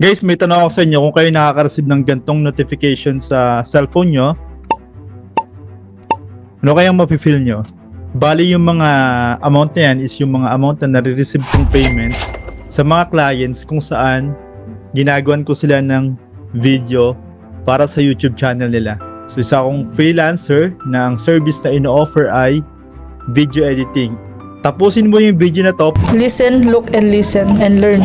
Guys, may tanong ako sa inyo kung kayo nakaka-receive ng gantong notification sa cellphone nyo, ano kayang mafe-feel nyo? Bali yung mga amount na yan is yung mga amount na nare-receive kong payments sa mga clients kung saan ginagawan ko sila ng video para sa YouTube channel nila. So isa akong freelancer na ang service na ino-offer ay video editing. Tapusin mo yung video na to Listen, look, and listen, and learn.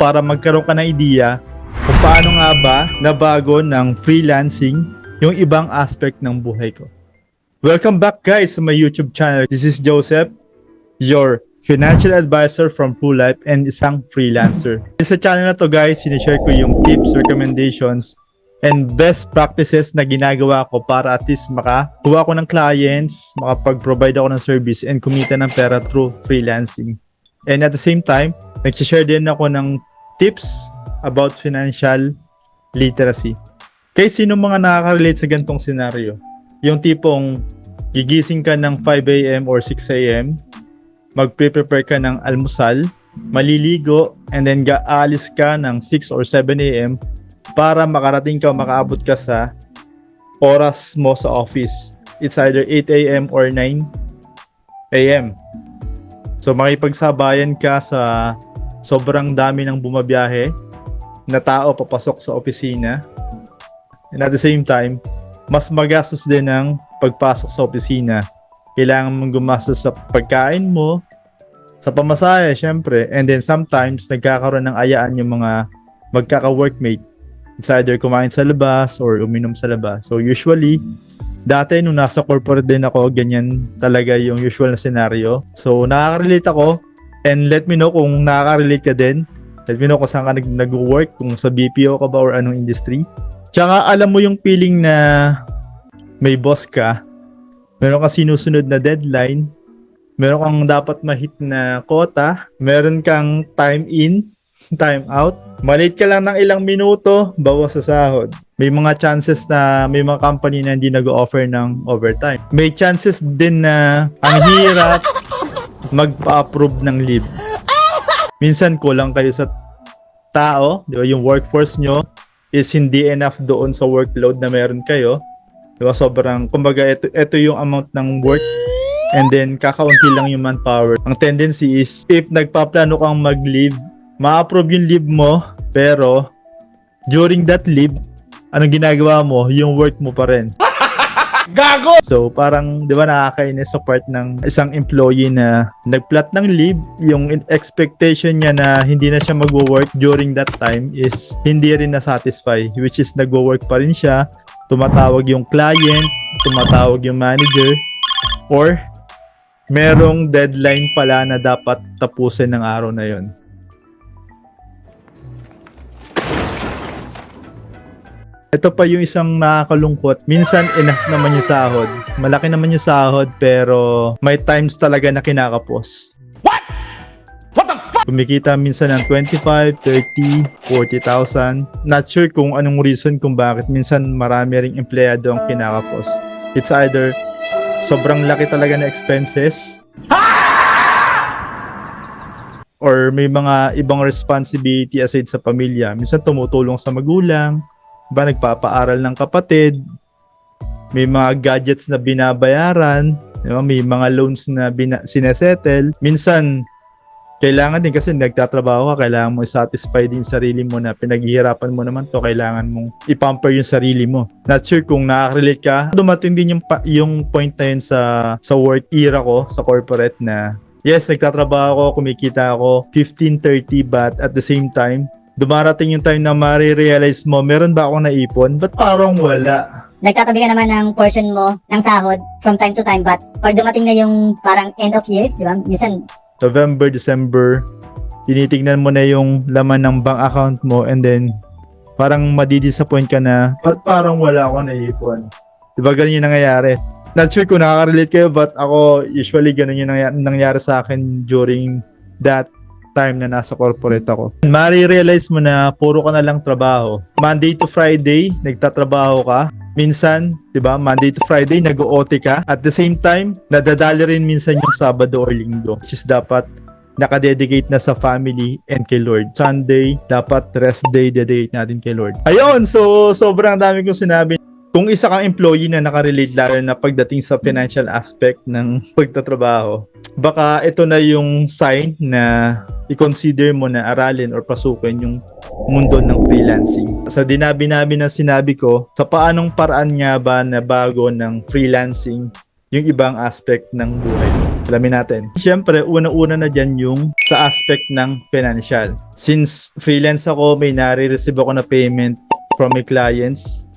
para magkaroon ka ng idea kung paano nga ba nabago ng freelancing yung ibang aspect ng buhay ko. Welcome back guys sa my YouTube channel. This is Joseph, your financial advisor from Full Life and isang freelancer. Sa channel na to guys, sinishare ko yung tips, recommendations, and best practices na ginagawa ko para at least makakuha ko ng clients, makapag-provide ako ng service, and kumita ng pera through freelancing. And at the same time, nag-share din ako ng tips about financial literacy. Kaya sino mga nakaka-relate sa gantong scenario? Yung tipong gigising ka ng 5 a.m. or 6 a.m., magpe-prepare ka ng almusal, maliligo, and then aalis ka ng 6 or 7 a.m. para makarating ka, makaabot ka sa oras mo sa office. It's either 8 a.m. or 9 a.m. So makipagsabayan ka sa sobrang dami ng bumabiyahe na tao papasok sa opisina. And at the same time, mas magastos din ang pagpasok sa opisina. Kailangan mong gumastos sa pagkain mo, sa pamasahe, syempre. And then sometimes, nagkakaroon ng ayaan yung mga magkaka-workmate. It's either kumain sa labas or uminom sa labas. So usually, dati nung nasa corporate din ako, ganyan talaga yung usual na scenario. So nakaka-relate ako, and let me know kung nakaka-relate ka din. Let me know kung saan ka nag-work, kung sa BPO ka ba or anong industry. Tsaka alam mo yung feeling na may boss ka, meron kang sinusunod na deadline, meron kang dapat ma-hit na quota, meron kang time in, time out, malate ka lang ng ilang minuto, bawas sa sahod. May mga chances na may mga company na hindi nag-offer ng overtime. May chances din na ang hirap magpa-approve ng leave. Minsan kulang kayo sa tao, di ba? Yung workforce nyo is hindi enough doon sa workload na meron kayo. Di ba? Sobrang, kumbaga, ito yung amount ng work and then kakaunti lang yung manpower. Ang tendency is, if nagpaplano kang mag-leave, ma-approve yung leave mo, pero during that leave, anong ginagawa mo? Yung work mo pa rin. Gago! So parang, di ba, nakakainis sa part ng isang employee na nagplat ng leave, yung expectation niya na hindi na siya mag-work during that time is hindi rin na-satisfy, which is nag-work pa rin siya, tumatawag yung client, tumatawag yung manager, or merong deadline pala na dapat tapusin ng araw na yon. Ito pa yung isang nakakalungkot. Minsan enough naman yung sahod. Malaki naman yung sahod pero may times talaga na kinakapos. What? What the fuck? Kumikita minsan ng 25, 30, 40,000. Not sure kung anong reason kung bakit minsan marami ring empleyado ang kinakapos. It's either sobrang laki talaga na expenses or may mga ibang responsibility aside sa pamilya. Minsan tumutulong sa magulang, ba nagpapaaral ng kapatid, may mga gadgets na binabayaran, diba? May mga loans na sinesettle. Minsan kailangan din kasi nagtatrabaho ka, kailangan mo i-satisfy din sarili mo na pinaghihirapan mo naman to, kailangan mong i-pamper yung sarili mo. Not sure kung nakaka-relate ka. Dumating din yung point na yun sa work era ko sa corporate na yes, nagtatrabaho ako, kumikita ako 15-30, but at the same time dumarating yung time na marirealize mo, meron ba akong naipon? Ba't parang wala? Nagtatabi ka naman ng portion mo ng sahod from time to time, but pag dumating na yung parang end of year, di ba? Minsan, November, December, tinitignan mo na yung laman ng bank account mo and then parang madidisappoint ka na, ba't parang wala akong naipon? Di ba ganun yung nangyayari? Not sure kung nakaka-relate kayo, but ako, usually ganun yung nangyari sa akin during that time na nasa corporate ako. Mari-realize mo na puro ka na lang trabaho. Monday to Friday, nagtatrabaho ka. Minsan, 'di ba, Monday to Friday nag-OT ka. At the same time, nadadali rin minsan yung Sabado or Linggo, which is dapat nakadedicate na sa family and kay Lord. Sunday, dapat rest day, dedicate natin kay Lord. Ayun, so sobrang dami kong sinabi. Kung isa kang employee na nakarelate lalo na pagdating sa financial aspect ng pagtatrabaho, baka ito na yung sign na i-consider mo na aralin or pasukin yung mundo ng freelancing. Sa dinabi-nabi na sinabi ko, sa paanong paraan nga ba na bago ng freelancing yung ibang aspect ng buhay mo? Alamin natin. Siyempre, una-una na dyan yung sa aspect ng financial. Since freelance ako, may nare-receive ako na payment from my clients.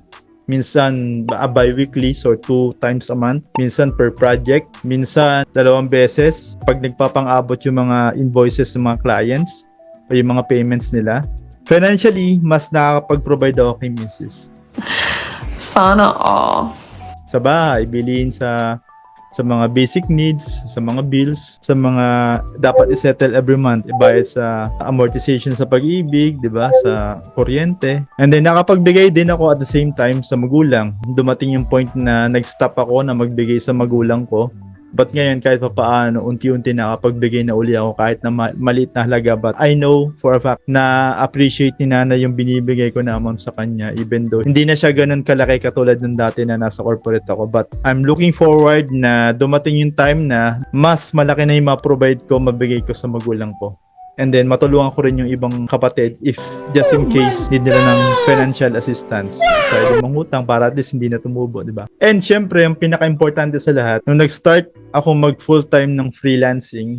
Minsan bi-weekly, so 2 times a month. Minsan per project. Minsan 2 beses pag nagpapang-abot yung mga invoices ng mga clients o yung mga payments nila. Financially, mas nakakapag-provide ako kay Mrs. Sana all. Sa bahay, bilhin sa mga basic needs, sa mga bills, sa mga dapat i-settle every month, ibayad sa amortization sa pag-ibig, 'di ba, sa kuryente. And then nakapagbigay din ako at the same time sa magulang. Dumating yung point na nag-stop ako na magbigay sa magulang ko. But ngayon kahit papaano, unti-unti nakapagbigay na uli ako kahit na maliit na halaga. But I know for a fact na appreciate ni nanay yung binibigay ko na amount sa kanya, even though hindi na siya ganun kalaki katulad ng dati na nasa corporate ako. But I'm looking forward na dumating yung time na mas malaki na yung ma-provide ko, mabigay ko sa magulang ko. And then matulungan ko rin yung ibang kapatid if just in case need nila ng financial assistance. Pwede mangutang para at least hindi na tumubo, di ba? And syempre, yung pinaka-importante sa lahat, nung nag-start ako mag full-time ng freelancing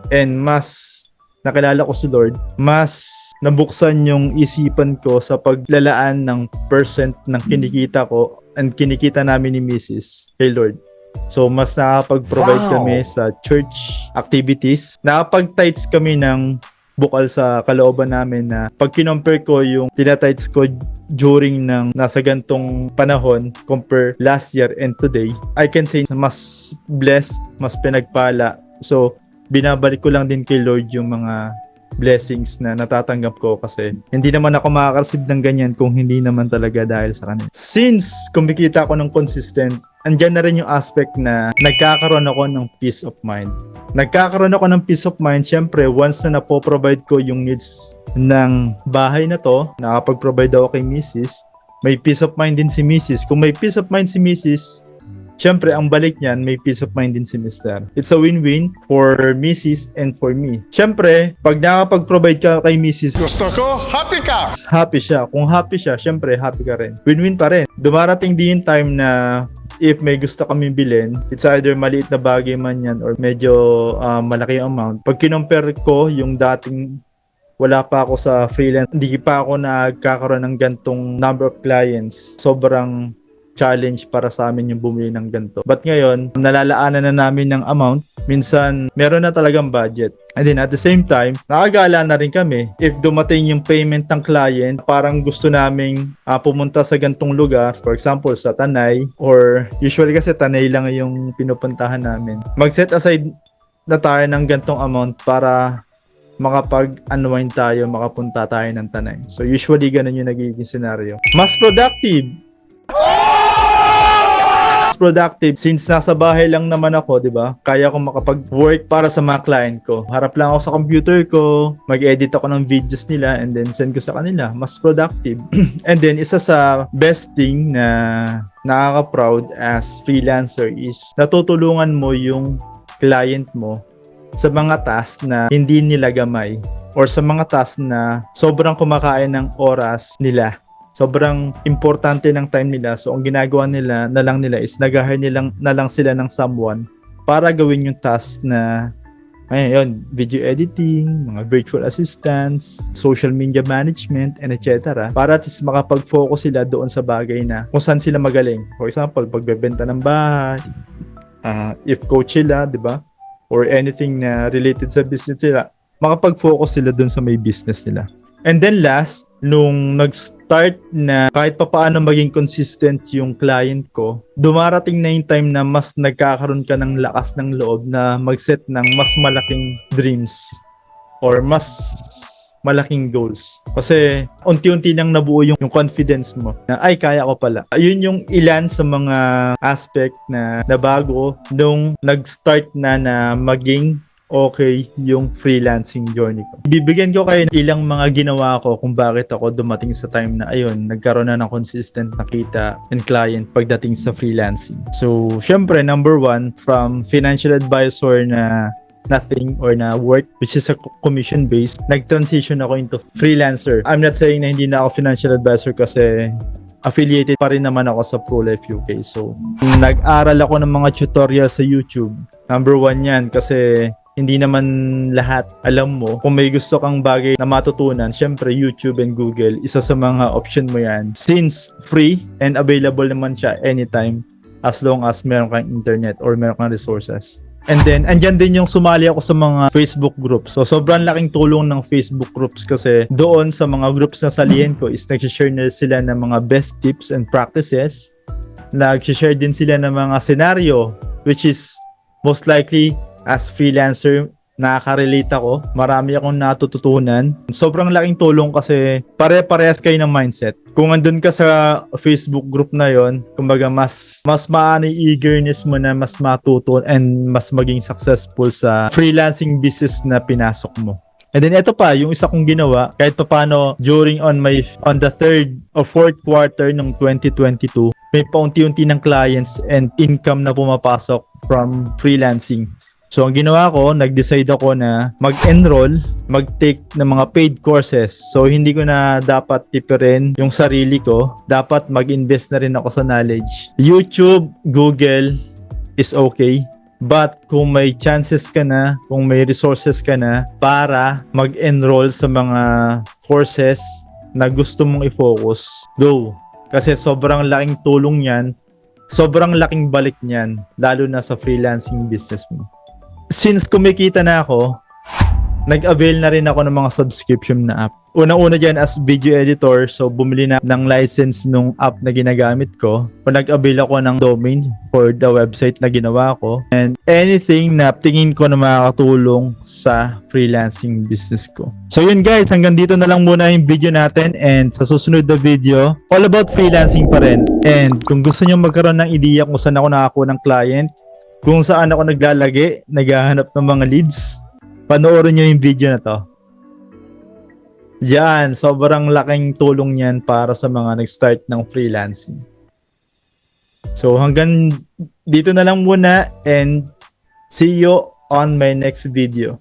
and mas nakilala ko si Lord, mas nabuksan yung isipan ko sa paglalaan ng percent ng kinikita ko and kinikita namin ni Mrs. kay Lord. So, mas nakapag-provide kami sa church activities. Nakapag-tights kami ng bukal sa kalooban namin na pag kinompare ko yung tinatights ko during ng nasa gantong panahon compare last year and today, I can say mas blessed, mas pinagpala. So, binabalik ko lang din kay Lord yung mga blessings na natatanggap ko kasi hindi naman ako makaka-receive ng ganyan kung hindi naman talaga dahil sa kanila. Since kumikita ako ng consistent, andyan na rin yung aspect na nagkakaroon ako ng peace of mind. Nagkakaroon ako ng peace of mind, syempre, once na napoprovide ko yung needs ng bahay na to, nakapag-provide ako kay Mrs., may peace of mind din si Mrs. Kung may peace of mind si Mrs., syempre, ang balik niyan, may peace of mind din si Mr. It's a win-win for Mrs. and for me. Syempre, pag nakapag-provide ka kay Mrs., Gusto ko, happy ka! happy siya. Kung happy siya, syempre, happy ka rin. Win-win pa rin. Dumarating din yung time na if may gusto kami bilhin, it's either maliit na bagay man yan or medyo malaki yung amount. Pag kinompare ko yung dating wala pa ako sa freelance, hindi pa ako nagkakaroon ng gantong number of clients. Sobrang challenge para sa amin yung bumili ng ganito. But ngayon, nalalaanan na namin ng amount. Minsan, meron na talagang budget. And then at the same time, nakagala na rin kami. If dumating yung payment ng client, parang gusto naming pumunta sa gantong lugar, for example, sa Tanay, or usually kasi Tanay lang yung pinupuntahan namin. Mag-set aside na tayo ng gantong amount para makapag-unwind tayo, makapunta tayo ng Tanay. So usually, ganun yung nagiging scenario. Mas productive since nasa bahay lang naman ako, 'di ba? Kaya ko makapag-work para sa mga client ko. Harap lang ako sa computer ko, mag-edit ako ng videos nila and then send ko sa kanila. Mas productive. And then isa sa best thing na nakaka-proud as freelancer is natutulungan mo yung client mo sa mga task na hindi nila gamay or sa mga task na sobrang kumakain ng oras nila. Sobrang importante ng time nila. So, ang ginagawa nila na lang nila is nag-hire na lang sila ng someone para gawin yung task na ayun, video editing, mga virtual assistants, social media management, and etc. Para at least makapag-focus sila doon sa bagay na kung saan sila magaling. For example, pagbebenta ng bahay, if coach sila, di ba? Or anything na related sa business nila, makapag-focus sila doon sa may business nila. And then last, nung nag-start na kahit papaano maging consistent yung client ko, dumarating na yung time na mas nagkakaroon ka ng lakas ng loob na mag-set ng mas malaking dreams or mas malaking goals. Kasi unti-unti nang nabuo yung confidence mo na ay kaya ko pala. Ayun yung ilan sa mga aspect na nabago nung nag-start na maging okay yung freelancing journey ko. Bibigyan ko kayo ng ilang mga ginawa ko kung bakit ako dumating sa time na ayun, nagkaroon na ng consistent na kita and client pagdating sa freelancing. So, syempre, number one, from financial advisor na nothing or na work which is a commission based, nag-transition ako into freelancer. I'm not saying na hindi na ako financial advisor kasi affiliated pa rin naman ako sa ProLife UK. So, nag-aral ako ng mga tutorial sa YouTube. Number one yan kasi hindi naman lahat alam mo. Kung may gusto kang bagay na matutunan, syempre YouTube and Google, isa sa mga option mo yan. Since free and available naman siya anytime as long as meron kang internet or meron kang resources. And then, andyan din yung sumali ako sa mga Facebook groups. So, sobrang laking tulong ng Facebook groups kasi doon sa mga groups na salihan ko is nag-share na sila ng mga best tips and practices. Nag-share din sila ng mga scenario which is most likely as freelancer, nakaka-relate ako. Marami akong natututunan. Sobrang laking tulong kasi pare-parehas kayo ng mindset. Kung andun ka sa Facebook group na yon, kumbaga mas maano yung eagerness mo na mas matuto and mas maging successful sa freelancing business na pinasok mo. And then ito pa, yung isa kong ginawa, kahit pa paano during on the third or fourth quarter ng 2022, may paunti-unti ng clients and income na pumapasok from freelancing. So, ang ginawa ko, nag-decide ako na mag-enroll, mag-take ng mga paid courses. So, hindi ko na dapat tipirin yung sarili ko. Dapat mag-invest na rin ako sa knowledge. YouTube, Google is okay. But, kung may chances ka na, kung may resources ka na para mag-enroll sa mga courses na gusto mong i-focus, go. Kasi sobrang laking tulong yan. Sobrang laking balik niyan, lalo na sa freelancing business mo. Since kumikita na ako, nag-avail na rin ako ng mga subscription na app. Unang-una dyan as video editor, so bumili na ng license nung app na ginagamit ko. O nag-avail ako ng domain for the website na ginawa ko. And anything na tingin ko na makakatulong sa freelancing business ko. So yun guys, hanggang dito na lang muna yung video natin. And sa susunod na video, all about freelancing pa rin. And kung gusto nyo magkaroon ng ideya kung saan ako nakakuha ng client, kung saan ako naglalagi, naghahanap ng mga leads, panoorin nyo yung video na to. Diyan, sobrang laking tulong yan para sa mga nag-start ng freelancing. So hanggang dito na lang muna and see you on my next video.